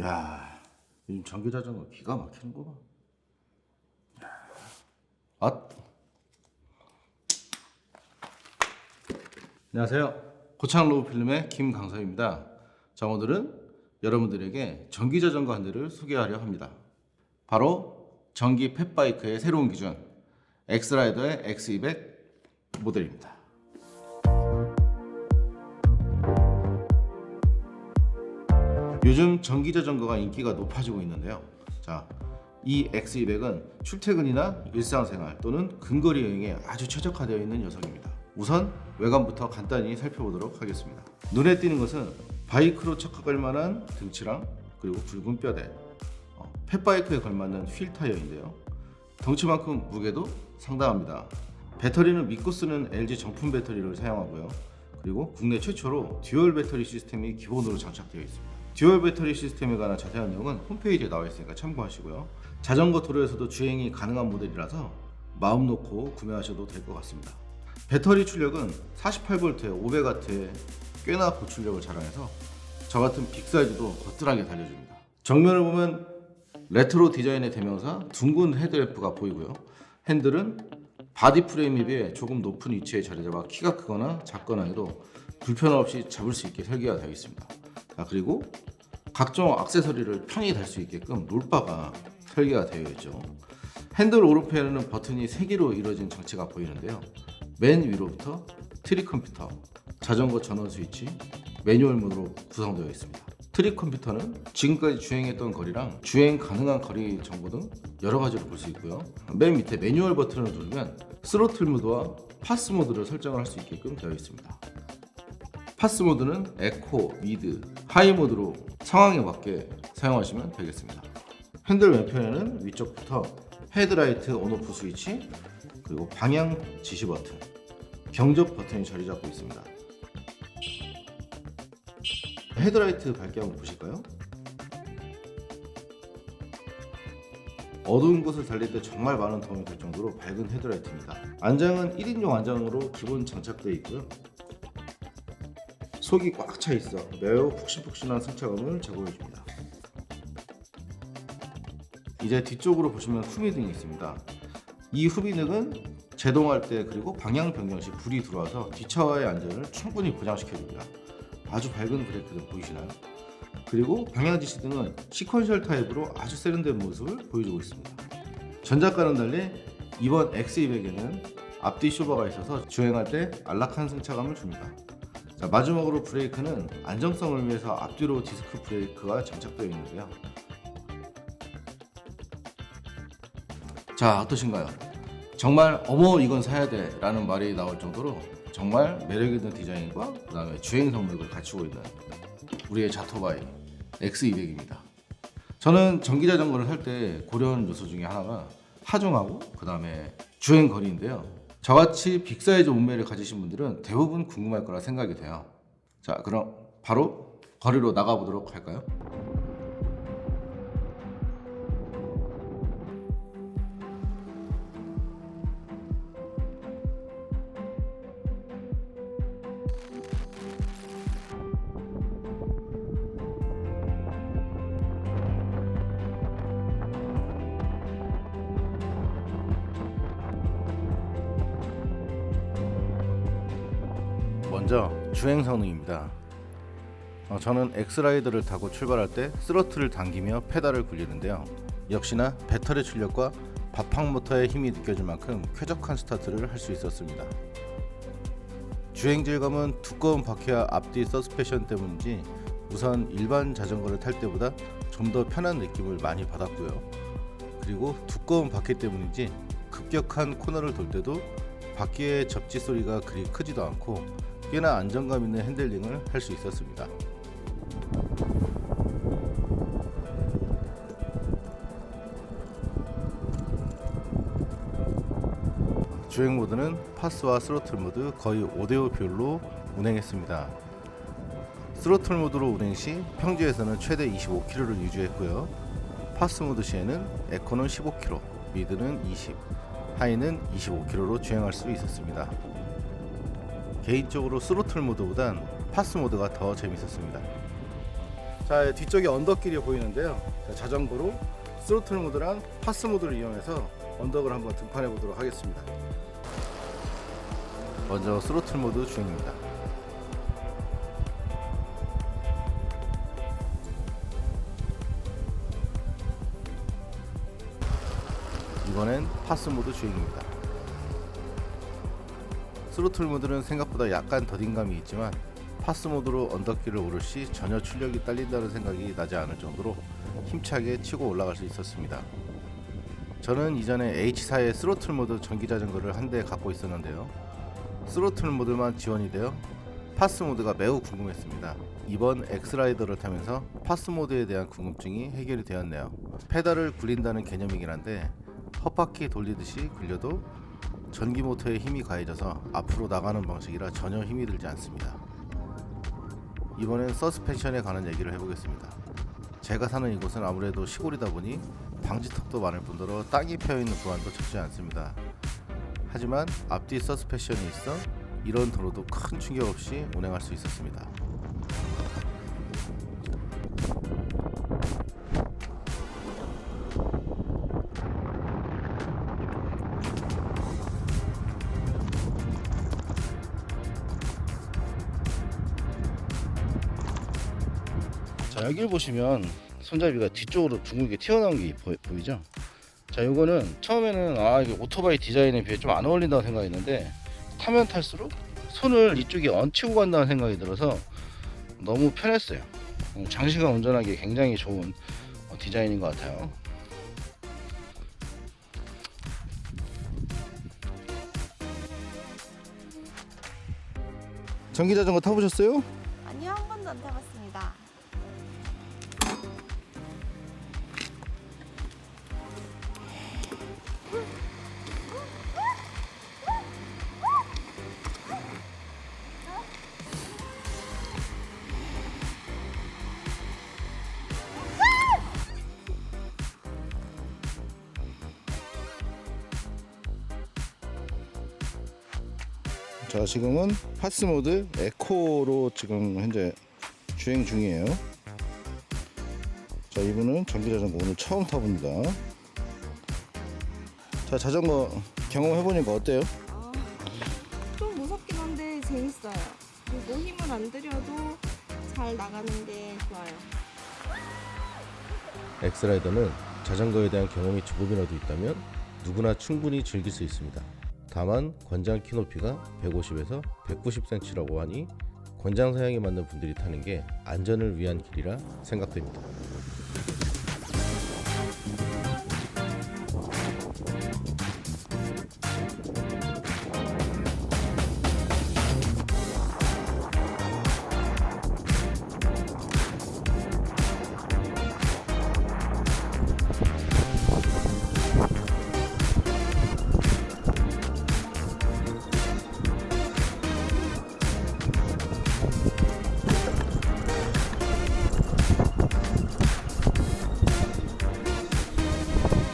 야, 요즘 전기자전거 기가 막히는구만. 아, 안녕하세요. 고창 로브필름의 김강서입니다. 자, 오늘은 여러분들에게 전기자전거 한 대를 소개하려 합니다. 바로 전기 펫바이크의 새로운 기준 엑스라이더의 X200 모델입니다. 요즘 전기자전거가 인기가 높아지고 있는데요. 자, 이 X200은 출퇴근이나 일상생활 또는 근거리 여행에 아주 최적화되어 있는 녀석입니다. 우선 외관부터 간단히 살펴보도록 하겠습니다. 눈에 띄는 것은 바이크로 착각할 만한 등치랑 그리고 굵은 뼈대, 펫바이크에 걸맞는 휠 타이어인데요. 덩치만큼 무게도 상당합니다. 배터리는 믿고 쓰는 LG 정품 배터리를 사용하고요. 그리고 국내 최초로 듀얼 배터리 시스템이 기본으로 장착되어 있습니다. 듀얼 배터리 시스템에 관한 자세한 내용은 홈페이지에 나와 있으니까 참고하시고요. 자전거 도로에서도 주행이 가능한 모델이라서 마음 놓고 구매하셔도 될 것 같습니다. 배터리 출력은 48V에 500W의 꽤나 고출력을 자랑해서 저 같은 빅사이즈도 거뜬하게 달려줍니다. 정면을 보면 레트로 디자인의 대명사 둥근 헤드램프가 보이고요. 핸들은 바디 프레임에 비해 조금 높은 위치에 자리 잡아 키가 크거나 작거나 해도 불편 없이 잡을 수 있게 설계가 되어 있습니다. 자, 그리고 각종 액세서리를 편히 달 수 있게끔 롤바가 설계가 되어 있죠. 핸들 오른편에는 버튼이 3개로 이루어진 장치가 보이는데요. 맨 위로부터 트릭 컴퓨터, 자전거 전원 스위치, 매뉴얼 모드로 구성되어 있습니다. 트릭 컴퓨터는 지금까지 주행했던 거리랑 주행 가능한 거리 정보 등 여러 가지로 볼 수 있고요. 맨 밑에 매뉴얼 버튼을 누르면 스로틀 모드와 파스 모드를 설정을 할 수 있게끔 되어 있습니다. 파스 모드는 에코, 미드, 하이 모드로 상황에 맞게 사용하시면 되겠습니다. 핸들 왼편에는 위쪽부터 헤드라이트 온오프 스위치, 그리고 방향 지시 버튼, 경적 버튼이 자리 잡고 있습니다. 헤드라이트 밝기 한번 보실까요? 어두운 곳을 달릴 때 정말 많은 도움이 될 정도로 밝은 헤드라이트입니다. 안장은 1인용 안장으로 기본 장착되어 있고요. 속이 꽉 차 있어 매우 푹신푹신한 승차감을 제공해줍니다. 이제 뒤쪽으로 보시면 후미등이 있습니다. 이 후미등은 제동할 때 그리고 방향 변경 시 불이 들어와서 뒷차와의 안전을 충분히 보장시켜줍니다. 아주 밝은 브레이크등 보이시나요? 그리고 방향 지시등은 시퀀셜 타입으로 아주 세련된 모습을 보여주고 있습니다. 전작과는 달리 이번 X200에는 앞뒤 쇼버가 있어서 주행할 때 안락한 승차감을 줍니다. 자, 마지막으로 브레이크는 안정성을 위해서 앞뒤로 디스크 브레이크가 장착되어 있는데요. 자, 어떠신가요? 정말 어머 이건 사야 돼 라는 말이 나올 정도로 정말 매력있는 디자인과 그 다음에 주행 성능을 갖추고 있는 우리의 자토바이 X200입니다. 저는 전기자전거를 살 때 고려하는 요소 중에 하나가 하중하고 그 다음에 주행 거리인데요. 저같이 빅사이즈 몸매를 가지신 분들은 대부분 궁금할 거라 생각이 돼요. 자, 그럼 바로 거리로 나가보도록 할까요? 먼저 주행 성능입니다. 저는 엑스라이더를 타고 출발할 때 스로틀을 당기며 페달을 굴리는데요. 역시나 배터리 출력과 바팡 모터의 힘이 느껴질 만큼 쾌적한 스타트를 할 수 있었습니다. 주행 질감은 두꺼운 바퀴와 앞뒤 서스펜션 때문인지 우선 일반 자전거를 탈 때보다 좀 더 편한 느낌을 많이 받았고요. 그리고 두꺼운 바퀴 때문인지 급격한 코너를 돌 때도 바퀴의 접지 소리가 그리 크지도 않고 꽤나 안정감 있는 핸들링을 할 수 있었습니다. 주행 모드는 파스와 스로틀 모드 거의 5대5 비율로 운행했습니다. 스로틀 모드로 운행 시 평지에서는 최대 25km를 유지했고요. 파스 모드 시에는 에코는 15km, 미드는 20, 하이는 25km로 주행할 수 있었습니다. 개인적으로 스로틀 모드보단 파스 모드가 더 재밌었습니다. 자, 뒤쪽에 언덕길이 보이는데요. 자, 자전거로 스로틀 모드랑 파스 모드를 이용해서 언덕을 한번 등판해 보도록 하겠습니다. 먼저 스로틀 모드 주행입니다. 이번엔 파스 모드 주행입니다. 스로틀 모드는 생각보다 약간 더딘감이 있지만 파스 모드로 언덕길을 오를 시 전혀 출력이 딸린다는 생각이 나지 않을 정도로 힘차게 치고 올라갈 수 있었습니다. 저는 이전에 H4의 스로틀 모드 전기자전거를 한 대 갖고 있었는데요. 스로틀 모드만 지원이 되어 파스 모드가 매우 궁금했습니다. 이번 엑스라이더를 타면서 파스 모드에 대한 궁금증이 해결이 되었네요. 페달을 굴린다는 개념이긴 한데 헛바퀴 돌리듯이 굴려도 전기 모터에 힘이 가해져서 앞으로 나가는 방식이라 전혀 힘이 들지 않습니다. 이번엔 서스펜션에 관한 얘기를 해보겠습니다. 제가 사는 이곳은 아무래도 시골이다 보니 방지턱도 많을 뿐더러 땅이 패여있는 구간도 적지 않습니다. 하지만 앞뒤 서스펜션이 있어 이런 도로도 큰 충격 없이 운행할 수 있었습니다. 자, 여기를 보시면 손잡이가 뒤쪽으로 둥글게 튀어나온 게 보이죠? 자, 요거는 처음에는 이게 오토바이 디자인에 비해 좀 안 어울린다고 생각했는데 타면 탈수록 손을 이쪽에 얹히고 간다는 생각이 들어서 너무 편했어요. 장시간 운전하기 굉장히 좋은 디자인인 것 같아요. 전기자전거 타보셨어요? 아니요, 한 번도 안 타봤습니다. 자, 지금은 파스 모드 에코로 지금 현재 주행 중이에요. 자, 이분은 전기자전거 오늘 처음 타봅니다. 자, 자전거 경험해보니까 어때요? 좀 무섭긴 한데 재밌어요. 그리고 힘을 안 들여도 잘 나가는 게 좋아요. 엑스라이더는 자전거에 대한 경험이 조금이라도 있다면 누구나 충분히 즐길 수 있습니다. 다만 권장 키 높이가 150에서 190cm라고 하니 권장 사양에 맞는 분들이 타는 게 안전을 위한 길이라 생각됩니다.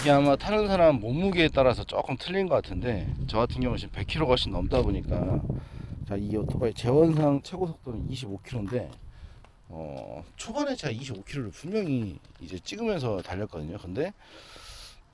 이게 아마 타는 사람 몸무게에 따라서 조금 틀린 것 같은데 저 같은 경우는 지금 100km가 훨씬 넘다 보니까 자, 이 오토바이 제원상 최고 속도는 25km인데 초반에 제가 25km를 분명히 이제 찍으면서 달렸거든요. 근데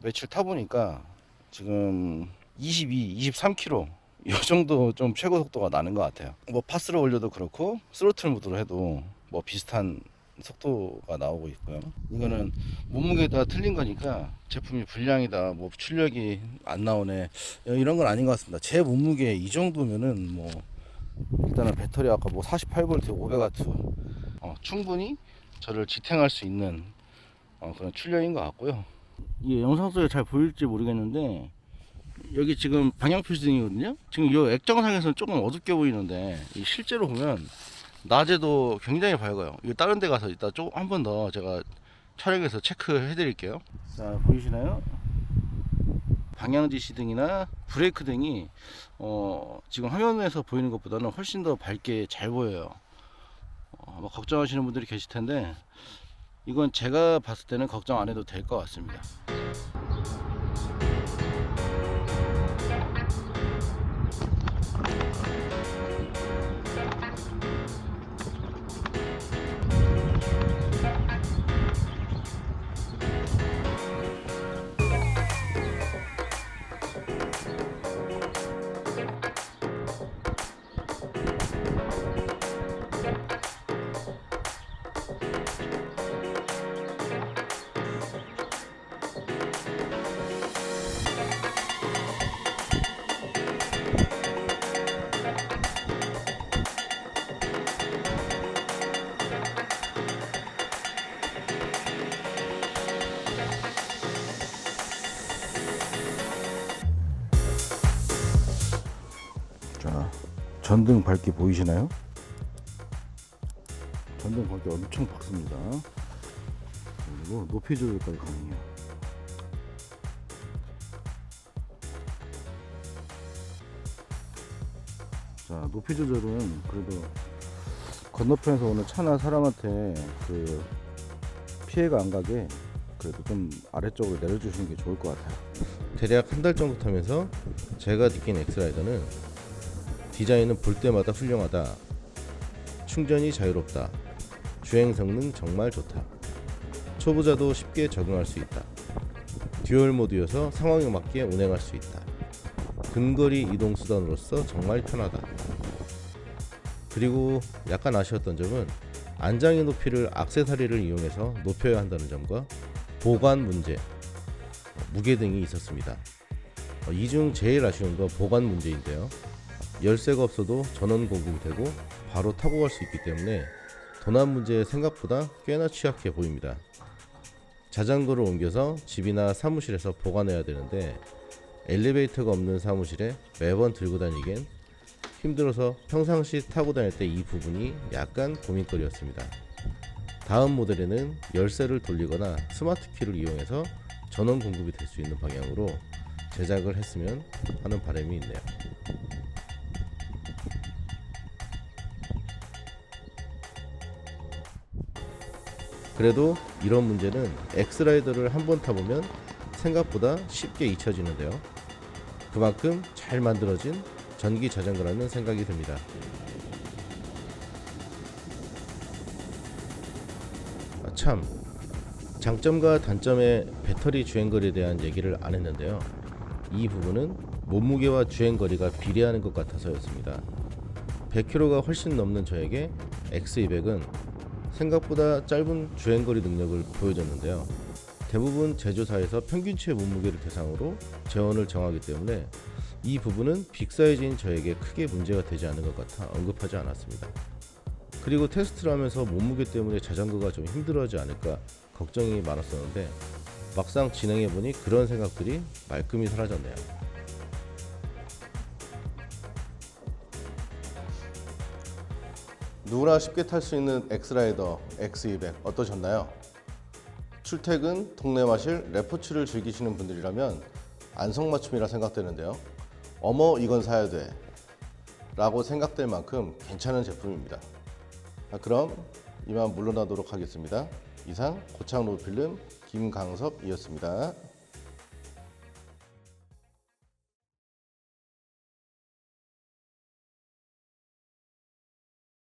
며칠 타보니까 지금 22, 23km 이 정도 좀 최고 속도가 나는 것 같아요. 뭐 파스로 올려도 그렇고 스로틀 모드로 해도 뭐 비슷한 속도가 나오고 있고요. 이거는 몸무게에 따라 틀린 거니까 제품이 불량이다, 뭐 출력이 안 나오네, 이런 건 아닌 것 같습니다. 제 몸무게 이 정도면은 뭐 일단은 배터리 아까 뭐 48V 500W 충분히 저를 지탱할 수 있는 그런 출력인 것 같고요. 이게 영상 속에 잘 보일지 모르겠는데 여기 지금 방향 표시등이거든요. 지금 이 액정상에서는 조금 어둡게 보이는데 실제로 보면 낮에도 굉장히 밝아요. 이거 다른 데 가서 이따 좀 한 번 더 제가 촬영해서 체크해 드릴게요. 자, 보이시나요? 방향 지시등이나 브레이크 등이 지금 화면에서 보이는 것보다는 훨씬 더 밝게 잘 보여요. 아마 걱정하시는 분들이 계실 텐데 이건 제가 봤을 때는 걱정 안 해도 될 것 같습니다. 전등 밝기 보이시나요? 전등 밝기 엄청 밝습니다. 그리고 높이 조절까지 가능해요. 자, 높이 조절은 그래도 건너편에서 오는 차나 사람한테 그 피해가 안 가게 그래도 좀 아래쪽으로 내려주시는 게 좋을 것 같아요. 대략 한 달 정도 타면서 제가 느낀 엑스라이더는 디자인은 볼 때마다 훌륭하다, 충전이 자유롭다, 주행 성능 정말 좋다, 초보자도 쉽게 적응할 수 있다, 듀얼 모드여서 상황에 맞게 운행할 수 있다, 근거리 이동 수단으로서 정말 편하다. 그리고 약간 아쉬웠던 점은 안장의 높이를 액세서리를 이용해서 높여야 한다는 점과 보관 문제, 무게 등이 있었습니다. 이 중 제일 아쉬운 건 보관 문제인데요. 열쇠가 없어도 전원 공급이 되고 바로 타고 갈 수 있기 때문에 도난 문제에 생각보다 꽤나 취약해 보입니다. 자전거를 옮겨서 집이나 사무실에서 보관해야 되는데 엘리베이터가 없는 사무실에 매번 들고 다니기엔 힘들어서 평상시 타고 다닐 때 이 부분이 약간 고민거리였습니다. 다음 모델에는 열쇠를 돌리거나 스마트 키를 이용해서 전원 공급이 될 수 있는 방향으로 제작을 했으면 하는 바람이 있네요. 그래도 이런 문제는 엑스라이더를 한번 타보면 생각보다 쉽게 잊혀지는데요. 그만큼 잘 만들어진 전기 자전거라는 생각이 듭니다. 참, 장점과 단점의 배터리 주행거리에 대한 얘기를 안 했는데요. 이 부분은 몸무게와 주행거리가 비례하는 것 같아서였습니다. 100km가 훨씬 넘는 저에게 X200은 생각보다 짧은 주행거리 능력을 보여줬는데요. 대부분 제조사에서 평균치의 몸무게를 대상으로 재원을 정하기 때문에 이 부분은 빅사이즈인 저에게 크게 문제가 되지 않은 것 같아 언급하지 않았습니다. 그리고 테스트를 하면서 몸무게 때문에 자전거가 좀 힘들어하지 않을까 걱정이 많았었는데 막상 진행해보니 그런 생각들이 말끔히 사라졌네요. 누구나 쉽게 탈 수 있는 엑스라이더 X200 어떠셨나요? 출퇴근, 동네 마실, 레포츠를 즐기시는 분들이라면 안성맞춤이라 생각되는데요. 어머 이건 사야 돼 라고 생각될 만큼 괜찮은 제품입니다. 그럼 이만 물러나도록 하겠습니다. 이상 고창 로드필름 김강섭이었습니다.